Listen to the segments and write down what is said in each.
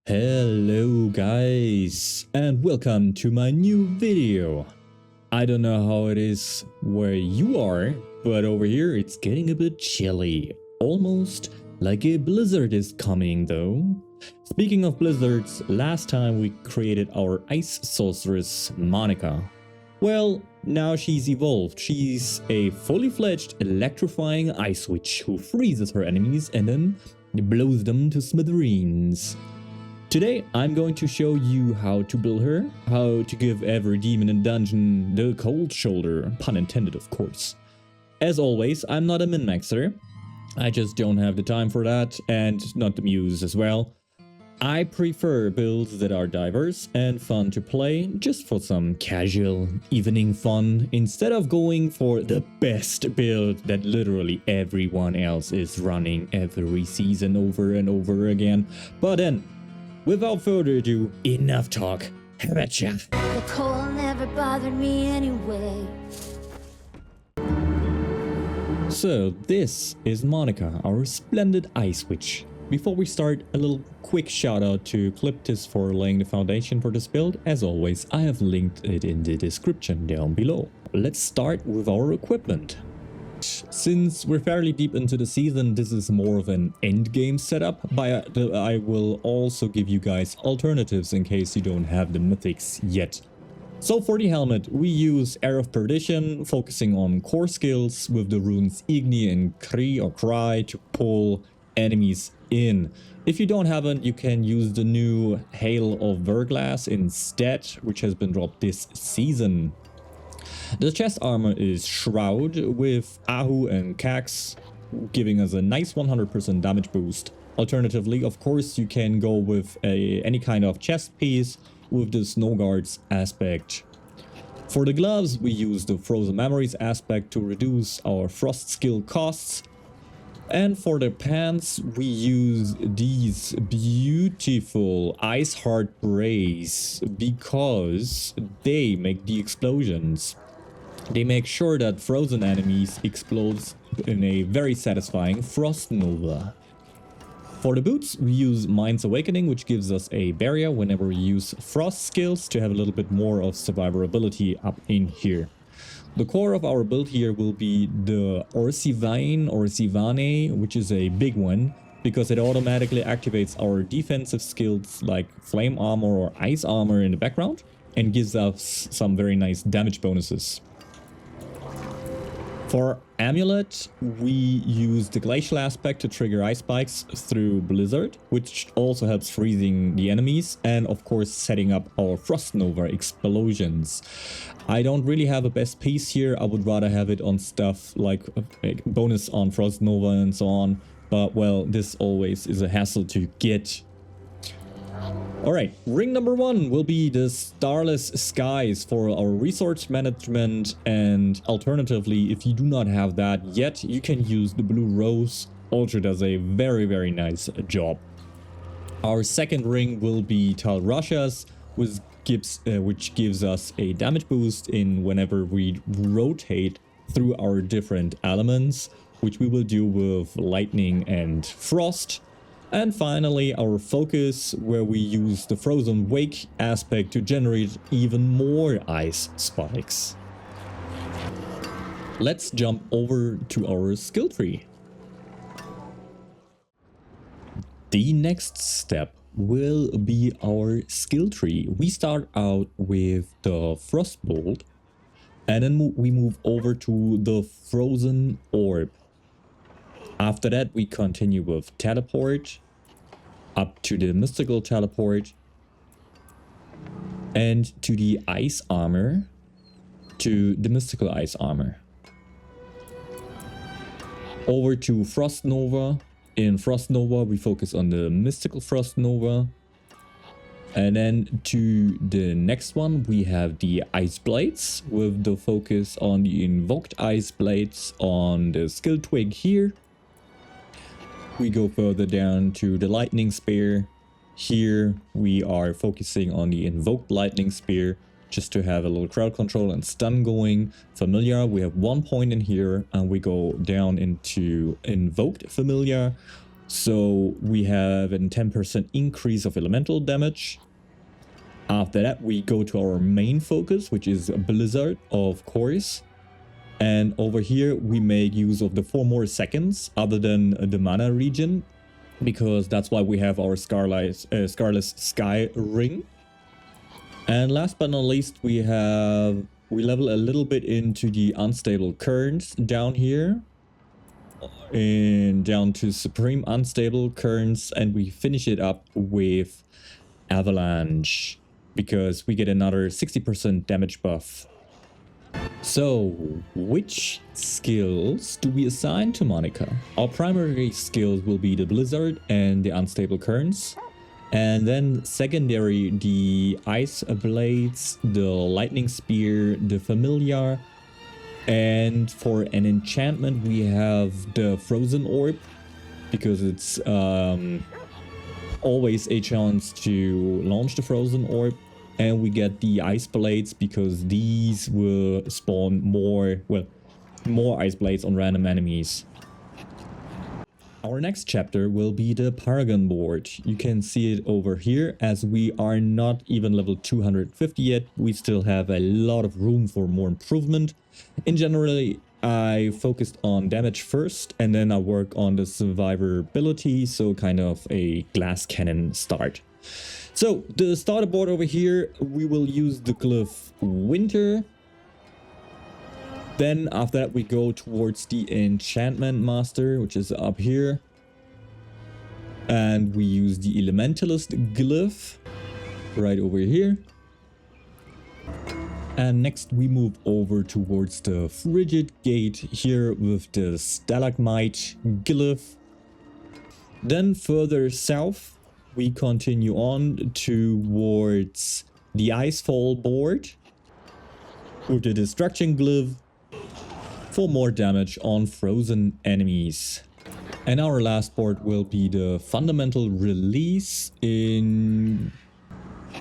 Hello guys, and welcome to my new video. I don't know how it is where you are, but over here it's getting a bit chilly. Almost like a blizzard is coming though. Speaking of blizzards, last time we created our ice sorceress Monica. Well, now she's evolved. She's a fully fledged electrifying ice witch who freezes her enemies and then blows them to smithereens. Today I'm going to show you how to build her, how to give every demon in dungeon the cold shoulder, pun intended of course. As always, I'm not a min-maxer, I just don't have the time for that, and not the muse as well. I prefer builds that are diverse and fun to play, just for some casual evening fun, instead of going for the best build that literally everyone else is running every season over and over again. But then, without further ado, enough talk. How about ya? The cold never bothered me anyway. So this is Monica, our splendid ice witch. Before we start, a little quick shout out to Cliptis for laying the foundation for this build. As always, I have linked it in the description down below. Let's start with our equipment. Since we're fairly deep into the season, this is more of an endgame setup, but I will also give you guys alternatives in case you don't have the mythics yet. So for the helmet, we use Air of Perdition, focusing on core skills with the runes Igni and Kri or Cry to pull enemies in. If you don't have it, you can use the new Hail of Verglass instead, which has been dropped this season. The chest armor is Shroud with Ahu and Cax, giving us a nice 100% damage boost. Alternatively, of course, you can go with any kind of chest piece with the Snow Guards aspect. For the gloves, we use the Frozen Memories aspect to reduce our frost skill costs. And for the pants, we use these beautiful Ice Heart Brace because they make the explosions. They make sure that frozen enemies explode in a very satisfying Frost Nova. For the boots, we use Mind's Awakening, which gives us a barrier whenever we use frost skills to have a little bit more of survivability up in here. The core of our build here will be the Orsivane or Sivane, which is a big one, because it automatically activates our defensive skills like Flame Armor or Ice Armor in the background and gives us some very nice damage bonuses. For Amulet, we use the Glacial aspect to trigger ice spikes through Blizzard, which also helps freezing the enemies and of course setting up our Frost Nova explosions. I don't really have a best piece here, I would rather have it on stuff like bonus on Frost Nova and so on, but well, this always is a hassle to get. Alright, ring number 1 will be the Starless Skies for our resource management, and alternatively, if you do not have that yet, you can use the Blue Rose. Also does a very nice job. Our second ring will be Tal Rasha's, which gives us a damage boost in whenever we rotate through our different elements, which we will do with lightning and frost. And finally, our focus, where we use the Frozen Wake aspect to generate even more ice spikes. Let's jump over to our skill tree. The next step will be our skill tree. We start out with the Frostbolt, and then we move over to the Frozen Orb. After that, we continue with Teleport, up to the Mystical Teleport, and to the Ice Armor, to the Mystical Ice Armor. Over to Frost Nova. In Frost Nova, we focus on the Mystical Frost Nova. And then to the next one, we have the Ice Blades, with the focus on the Invoked Ice Blades on the skill twig here. We go further down to the Lightning Spear. Here we are focusing on the Invoked Lightning Spear, just to have a little crowd control and stun going. Familiar, we have 1 point in here, and we go down into Invoked Familiar. So we have a 10% increase of elemental damage. After that, we go to our main focus, which is Blizzard, of course. And over here, we make use of the 4 more seconds other than the mana region, because that's why we have our Scarless Sky Ring. And last but not least, we level a little bit into the unstable currents down here, and down to Supreme Unstable Currents, and we finish it up with Avalanche, because we get another 60% damage buff. So, which skills do we assign to Monica? Our primary skills will be the Blizzard and the Unstable Currents. And then secondary, the Ice Blades, the Lightning Spear, the Familiar. And for an enchantment, we have the Frozen Orb, because it's always a chance to launch the Frozen Orb. And we get the Ice Blades, because these will spawn more Ice Blades on random enemies. Our next chapter will be the Paragon Board. You can see it over here, as we are not even level 250 yet. We still have a lot of room for more improvement. In general, I focused on damage first, and then I work on the survivability, so kind of a glass cannon start. So, the starter board over here, we will use the glyph Winter. Then after that we go towards the Enchantment Master, which is up here. And we use the Elementalist glyph right over here. And next we move over towards the Frigid Gate here with the Stalagmite glyph. Then further south we continue on towards the Icefall board with the Destruction glyph for more damage on frozen enemies. And our last board will be the Fundamental Release in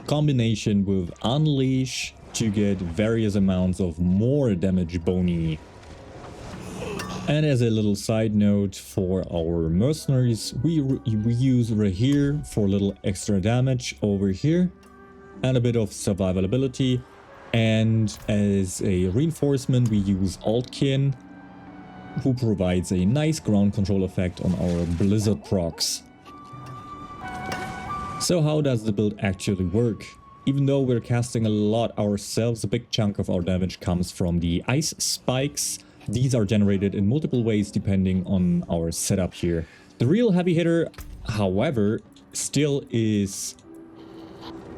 combination with Unleash to get various amounts of more damage boni. And as a little side note for our Mercenaries, we use Rahir for a little extra damage over here and a bit of survivability. And as a reinforcement, we use Altkin, who provides a nice ground control effect on our Blizzard procs. So how does the build actually work? Even though we're casting a lot ourselves, a big chunk of our damage comes from the ice spikes. These are generated in multiple ways depending on our setup here. The real heavy hitter, however, still is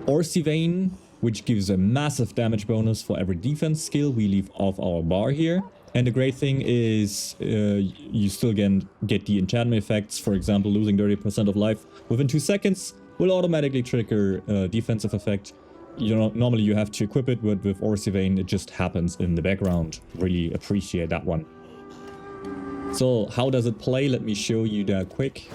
Orcivane, which gives a massive damage bonus for every defense skill we leave off our bar here. And the great thing is you still get the enchantment effects. For example, losing 30% of life within 2 seconds will automatically trigger a defensive effect. Normally you have to equip it, but with Orcivane it just happens in the background. Really appreciate that one. So how does it play? Let me show you that quick.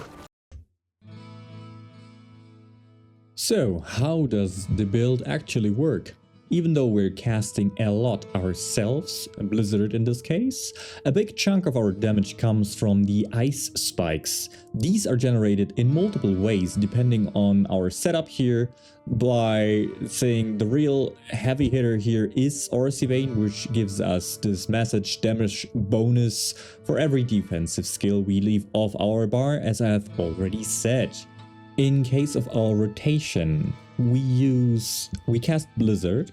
So how does the build actually work? Even though we're casting a lot ourselves, Blizzard in this case, a big chunk of our damage comes from the ice spikes. These are generated in multiple ways depending on our setup here, by saying the real heavy hitter here is Orcivane, which gives us this massive damage bonus for every defensive skill we leave off our bar, as I have already said. In case of our rotation, we cast Blizzard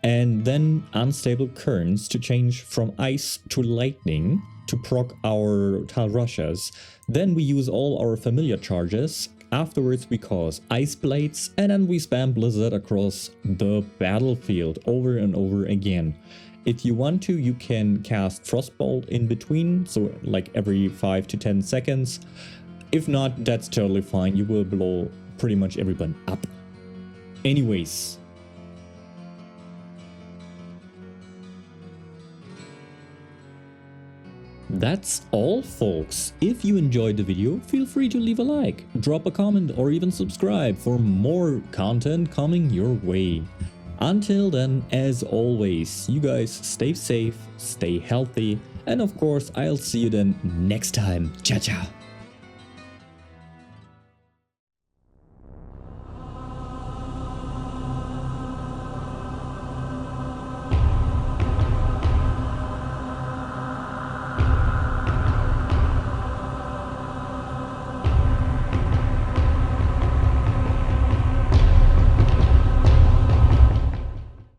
and then Unstable Currents to change from Ice to Lightning to proc our Tal Rushers. Then we use all our familiar charges. Afterwards we cause Ice Blades, and then we spam Blizzard across the battlefield over and over again. If you want to, you can cast Frostbolt in between, so like every 5 to 10 seconds. If not, that's totally fine. You will blow pretty much everyone up. Anyways. That's all, folks. If you enjoyed the video, feel free to leave a like, drop a comment, or even subscribe for more content coming your way. Until then, as always, you guys stay safe, stay healthy, and of course, I'll see you then next time. Ciao, ciao.